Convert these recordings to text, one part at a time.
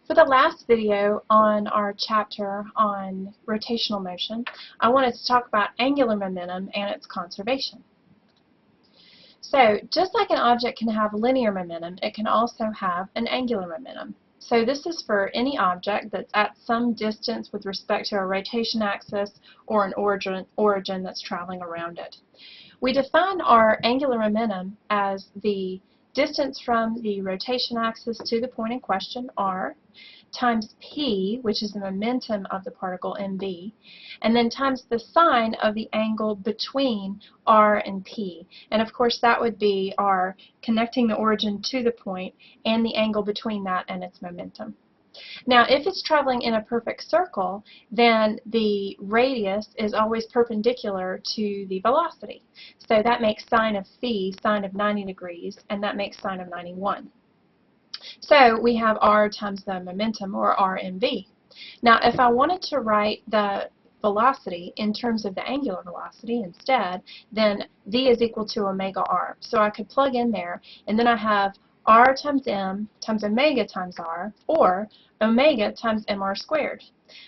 For the last video on our chapter on rotational motion, I wanted to talk about angular momentum and its conservation. So, just like an object can have linear momentum, it can also have an angular momentum. So this is for any object that's at some distance with respect to a rotation axis or an origin that's traveling around it. We define our angular momentum as the distance from the rotation axis to the point in question, r, times p, which is the momentum of the particle mv, and then times the sine of the angle between r and p. And of course that would be our connecting the origin to the point and the angle between that and its momentum. Now, if it's traveling in a perfect circle, then the radius is always perpendicular to the velocity. So that makes sine of phi sine of 90 degrees, and that makes sine of 91. So we have r times the momentum, or rmv. Now, if I wanted to write the velocity in terms of the angular velocity instead, then v is equal to omega r. So I could plug in there, and then I have r times m times omega times r, or omega times mr squared.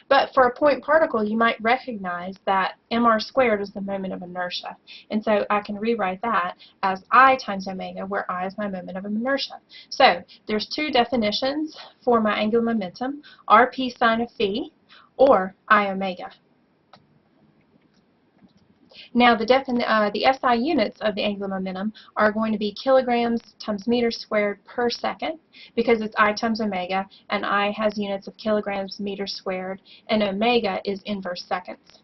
But for a point particle, you might recognize that mr squared is the moment of inertia. And so I can rewrite that as I times omega, where I is my moment of inertia. So there's two definitions for my angular momentum, rp sine of phi, or I omega. Now the SI units of the angular momentum are going to be kilograms times meters squared per second, because it's I times omega, and I has units of kilograms meters squared, and omega is inverse seconds.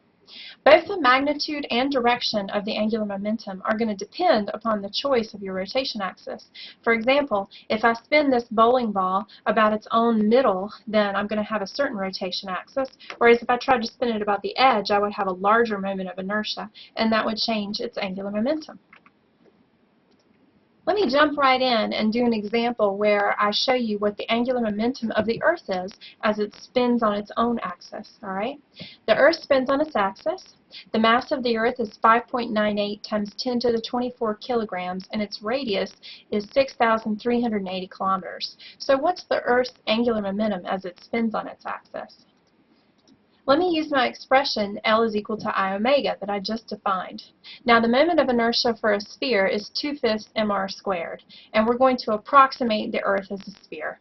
Both the magnitude and direction of the angular momentum are going to depend upon the choice of your rotation axis. For example, if I spin this bowling ball about its own middle, then I'm going to have a certain rotation axis, whereas if I tried to spin it about the edge, I would have a larger moment of inertia, and that would change its angular momentum. Let me jump right in and do an example where I show you what the angular momentum of the Earth is as it spins on its own axis. Alright? The Earth spins on its axis. The mass of the Earth is 5.98 times 10 to the 24 kilograms, and its radius is 6,380 kilometers. So what's the Earth's angular momentum as it spins on its axis? Let me use my expression L is equal to I omega that I just defined. Now the moment of inertia for a sphere is 2/5 mr squared, and we're going to approximate the Earth as a sphere.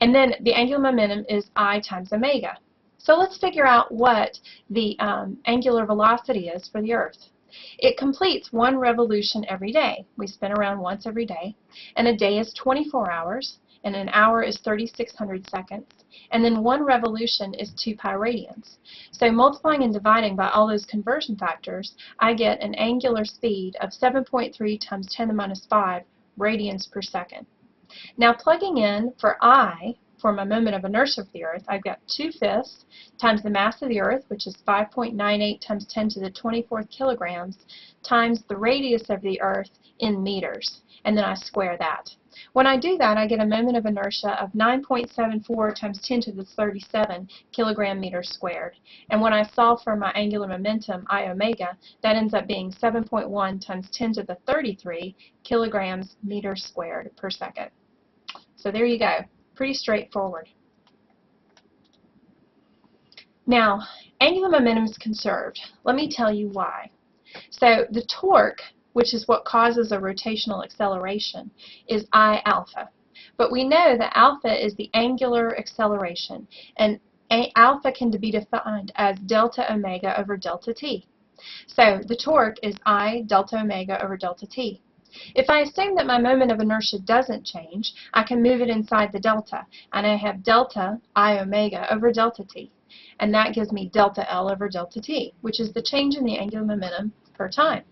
And then the angular momentum is I times omega. So let's figure out what the angular velocity is for the Earth. It completes one revolution every day. We spin around once every day, and a day is 24 hours, and an hour is 3,600 seconds, and then one revolution is 2 pi radians. So multiplying and dividing by all those conversion factors, I get an angular speed of 7.3 times 10 to the minus 5 radians per second. Now plugging in for I, for my moment of inertia of the Earth, I've got 2/5 times the mass of the Earth, which is 5.98 times 10 to the 24th kilograms, times the radius of the Earth in meters, and then I square that. When I do that, I get a moment of inertia of 9.74 times 10 to the 37 kilogram meters squared. And when I solve for my angular momentum, I omega, that ends up being 7.1 times 10 to the 33 kilograms meters squared per second. So there you go. Pretty straightforward. Now, angular momentum is conserved. Let me tell you why. So the torque, which is what causes a rotational acceleration, is I alpha. But we know that alpha is the angular acceleration, and alpha can be defined as delta omega over delta t. So the torque is I delta omega over delta t. If I assume that my moment of inertia doesn't change, I can move it inside the delta, and I have delta I omega over delta t. And that gives me delta L over delta t, which is the change in the angular momentum per time.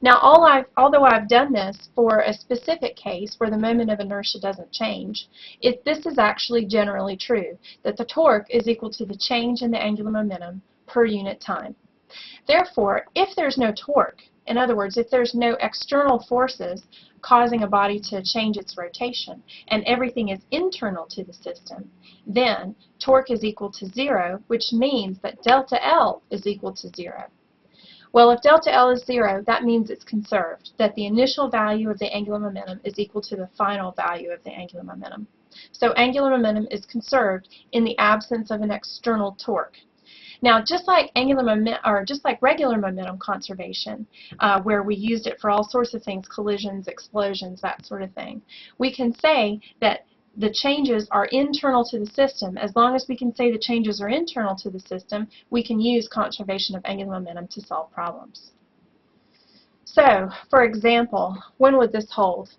Now, although I've done this for a specific case where the moment of inertia doesn't change, this is actually generally true, that the torque is equal to the change in the angular momentum per unit time. Therefore, if there's no torque, in other words, if there's no external forces causing a body to change its rotation, and everything is internal to the system, then torque is equal to 0, which means that delta L is equal to 0. Well, if delta L is 0, that means it's conserved, that the initial value of the angular momentum is equal to the final value of the angular momentum. So angular momentum is conserved in the absence of an external torque. Now, just like regular momentum conservation, where we used it for all sorts of things, collisions, explosions, that sort of thing, we can say that the changes are internal to the system. As long as we can say the changes are internal to the system, we can use conservation of angular momentum to solve problems. So, for example, when would this hold?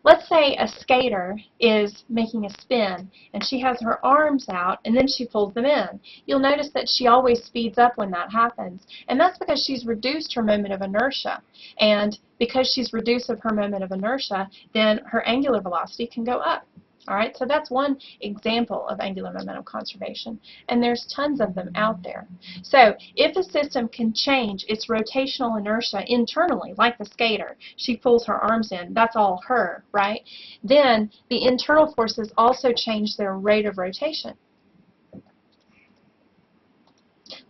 Let's say a skater is making a spin and she has her arms out and then she pulls them in. You'll notice that she always speeds up when that happens, and that's because she's reduced her moment of inertia. And because she's reduced her moment of inertia, then her angular velocity can go up. All right, so that's one example of angular momentum conservation, and there's tons of them out there. So if a system can change its rotational inertia internally, like the skater, she pulls her arms in, that's all her, right? Then the internal forces also change their rate of rotation.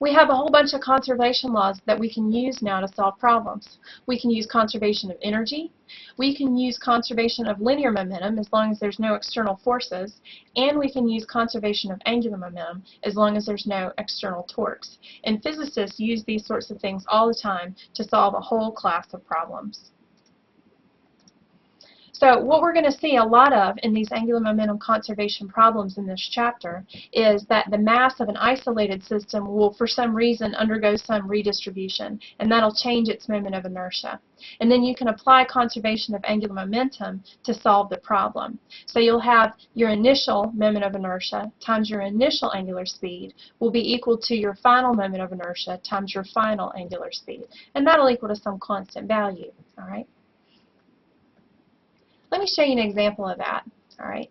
We have a whole bunch of conservation laws that we can use now to solve problems. We can use conservation of energy, we can use conservation of linear momentum as long as there's no external forces, and we can use conservation of angular momentum as long as there's no external torques. And physicists use these sorts of things all the time to solve a whole class of problems. So what we're going to see a lot of in these angular momentum conservation problems in this chapter is that the mass of an isolated system will, for some reason, undergo some redistribution, and that'll change its moment of inertia. And then you can apply conservation of angular momentum to solve the problem. So you'll have your initial moment of inertia times your initial angular speed will be equal to your final moment of inertia times your final angular speed. And that'll equal to some constant value. All right? Let me show you an example of that. All right.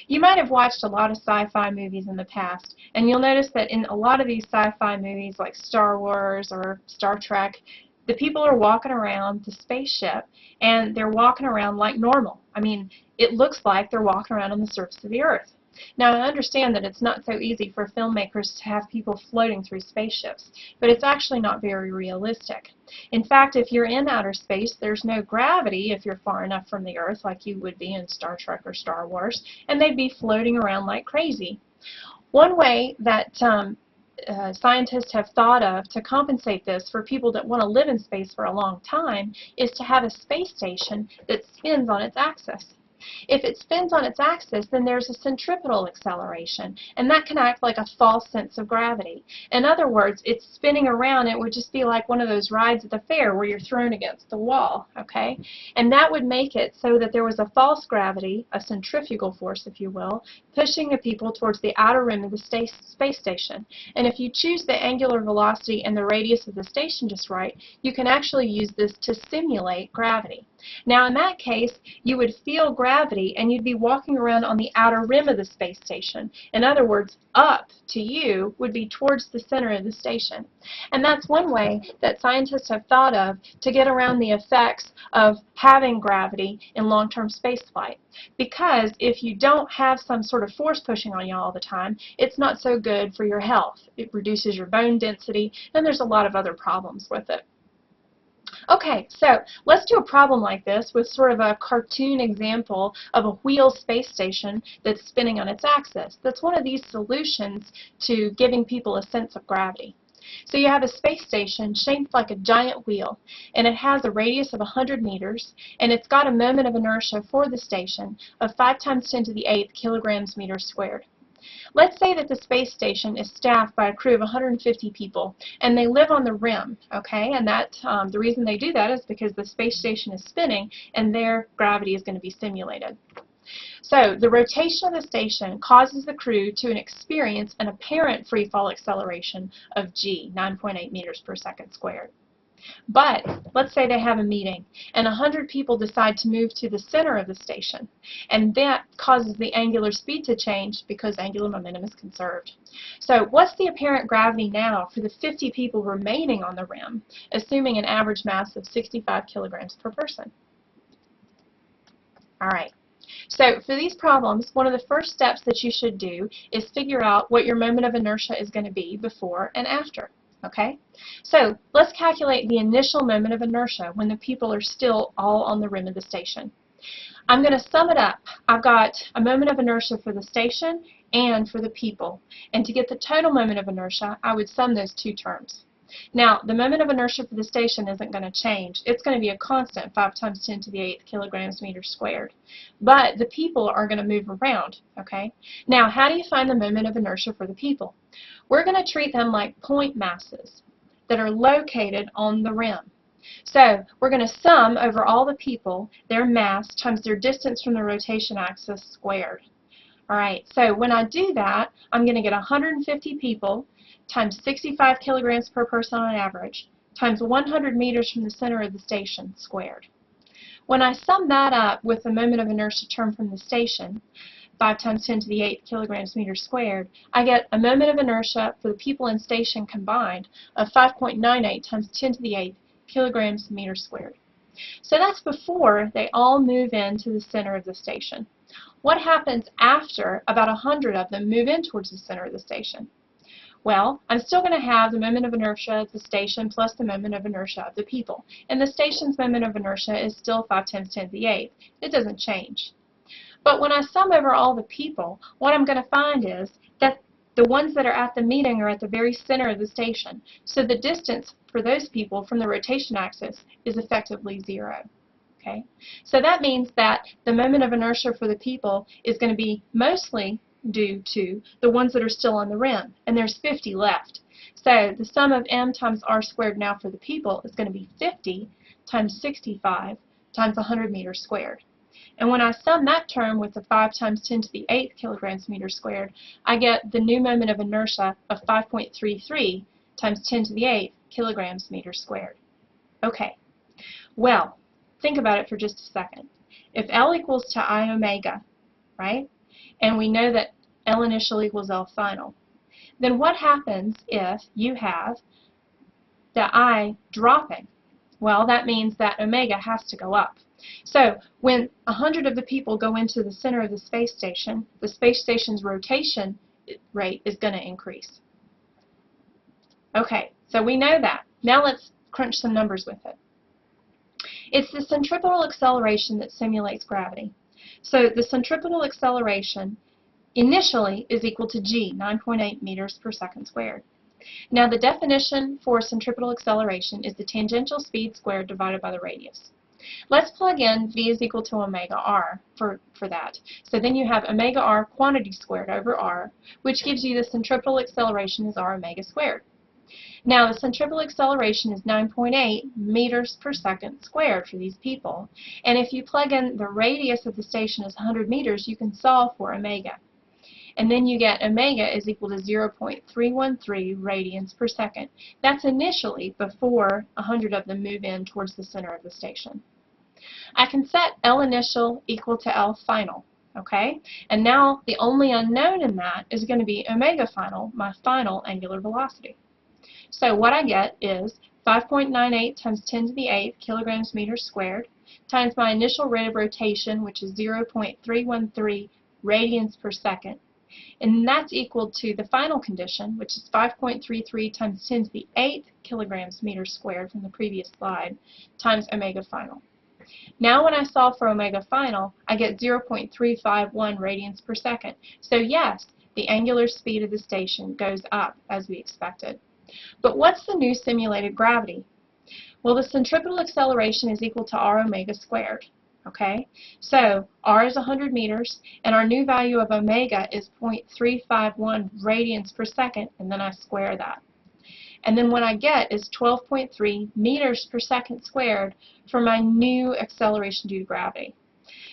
You might have watched a lot of sci-fi movies in the past, and you'll notice that in a lot of these sci-fi movies like Star Wars or Star Trek, the people are walking around the spaceship, and they're walking around like normal. I mean, it looks like they're walking around on the surface of the Earth. Now, I understand that it's not so easy for filmmakers to have people floating through spaceships, but it's actually not very realistic. In fact, if you're in outer space, there's no gravity if you're far enough from the Earth like you would be in Star Trek or Star Wars, and they'd be floating around like crazy. One way that scientists have thought of to compensate this for people that want to live in space for a long time is to have a space station that spins on its axis. If it spins on its axis, then there's a centripetal acceleration, and that can act like a false sense of gravity. In other words, it's spinning around. It would just be like one of those rides at the fair where you're thrown against the wall, okay? And that would make it so that there was a false gravity, a centrifugal force, if you will, pushing the people towards the outer rim of the space station. And if you choose the angular velocity and the radius of the station just right, you can actually use this to simulate gravity. Now, in that case, you would feel gravity and you'd be walking around on the outer rim of the space station. In other words, up to you would be towards the center of the station. And that's one way that scientists have thought of to get around the effects of having gravity in long-term spaceflight. Because if you don't have some sort of force pushing on you all the time, it's not so good for your health. It reduces your bone density, and there's a lot of other problems with it. Okay, so let's do a problem like this with sort of a cartoon example of a wheel space station that's spinning on its axis. That's one of these solutions to giving people a sense of gravity. So you have a space station shaped like a giant wheel, and it has a radius of 100 meters, and it's got a moment of inertia for the station of 5 times 10 to the 8th kilograms meters squared. Let's say that the space station is staffed by a crew of 150 people, and they live on the rim, okay? And that the reason they do that is because the space station is spinning, and their gravity is going to be simulated. So the rotation of the station causes the crew to experience an apparent free fall acceleration of g, 9.8 meters per second squared. But let's say they have a meeting and 100 people decide to move to the center of the station, and that causes the angular speed to change because angular momentum is conserved. So what's the apparent gravity now for the 50 people remaining on the rim, assuming an average mass of 65 kilograms per person? All right. So for these problems, one of the first steps that you should do is figure out what your moment of inertia is going to be before and after. Okay? So let's calculate the initial moment of inertia when the people are still all on the rim of the station. I'm going to sum it up. I've got a moment of inertia for the station and for the people. And to get the total moment of inertia, I would sum those two terms. Now, the moment of inertia for the station isn't going to change. It's going to be a constant, 5 times 10 to the 8th kilograms meters squared. But the people are going to move around, okay? Now, how do you find the moment of inertia for the people? We're going to treat them like point masses that are located on the rim. So we're going to sum over all the people their mass times their distance from the rotation axis squared. All right, so when I do that, I'm going to get 150 people times 65 kilograms per person on average times 100 meters from the center of the station squared. When I sum that up with the moment of inertia term from the station, 5 times 10 to the 8th kilograms meters squared, I get a moment of inertia for the people in station combined of 5.98 times 10 to the 8th kilograms meters squared. So that's before they all move into the center of the station. What happens after about 100 of them move in towards the center of the station? Well, I'm still going to have the moment of inertia of the station plus the moment of inertia of the people. And the station's moment of inertia is still 5 times 10 to the 8th. It doesn't change. But when I sum over all the people, what I'm going to find is that the ones that are at the meeting are at the very center of the station. So the distance for those people from the rotation axis is effectively 0. Okay? So that means that the moment of inertia for the people is going to be mostly due to the ones that are still on the rim, and there's 50 left. So the sum of m times r squared now for the people is going to be 50 times 65 times 100 meters squared. And when I sum that term with the 5 times 10 to the 8th kilograms meters squared, I get the new moment of inertia of 5.33 times 10 to the 8th kilograms meters squared. Okay, well, think about it for just a second. If L equals to I omega, right, and we know that L initial equals L final, then what happens if you have the I dropping? Well, that means that omega has to go up. So when 100 of the people go into the center of the space station's rotation rate is going to increase. Okay, so we know that. Now let's crunch some numbers with it. It's the centripetal acceleration that simulates gravity. So the centripetal acceleration initially is equal to g, 9.8 meters per second squared. Now the definition for centripetal acceleration is the tangential speed squared divided by the radius. Let's plug in v is equal to omega r for that. So then you have omega r quantity squared over r, which gives you the centripetal acceleration as r omega squared. Now the centripetal acceleration is 9.8 meters per second squared for these people. And if you plug in the radius of the station as 100 meters, you can solve for omega. And then you get omega is equal to 0.313 radians per second. That's initially before 100 of them move in towards the center of the station. I can set L initial equal to L final, okay? And now the only unknown in that is going to be omega final, my final angular velocity. So what I get is 5.98 times 10 to the 8th kilograms meters squared times my initial rate of rotation, which is 0.313 radians per second. And that's equal to the final condition, which is 5.33 times 10 to the 8th kilograms meters squared from the previous slide, times omega final. Now when I solve for omega final, I get 0.351 radians per second. So yes, the angular speed of the station goes up as we expected. But what's the new simulated gravity? Well, the centripetal acceleration is equal to r omega squared. Okay, so r is 100 meters, and our new value of omega is 0.351 radians per second, and then I square that. And then what I get is 12.3 meters per second squared for my new acceleration due to gravity.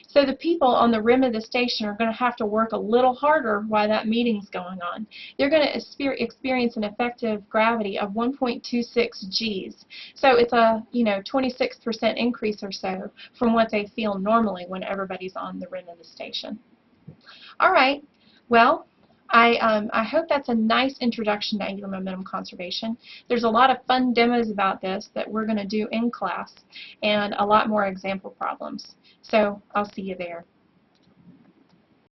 So the people on the rim of the station are going to have to work a little harder while that meeting's going on. They're going to experience an effective gravity of 1.26 Gs. So it's a 26% increase or so from what they feel normally when everybody's on the rim of the station. All right, well, I hope that's a nice introduction to angular momentum conservation. There's a lot of fun demos about this that we're going to do in class and a lot more example problems. So I'll see you there.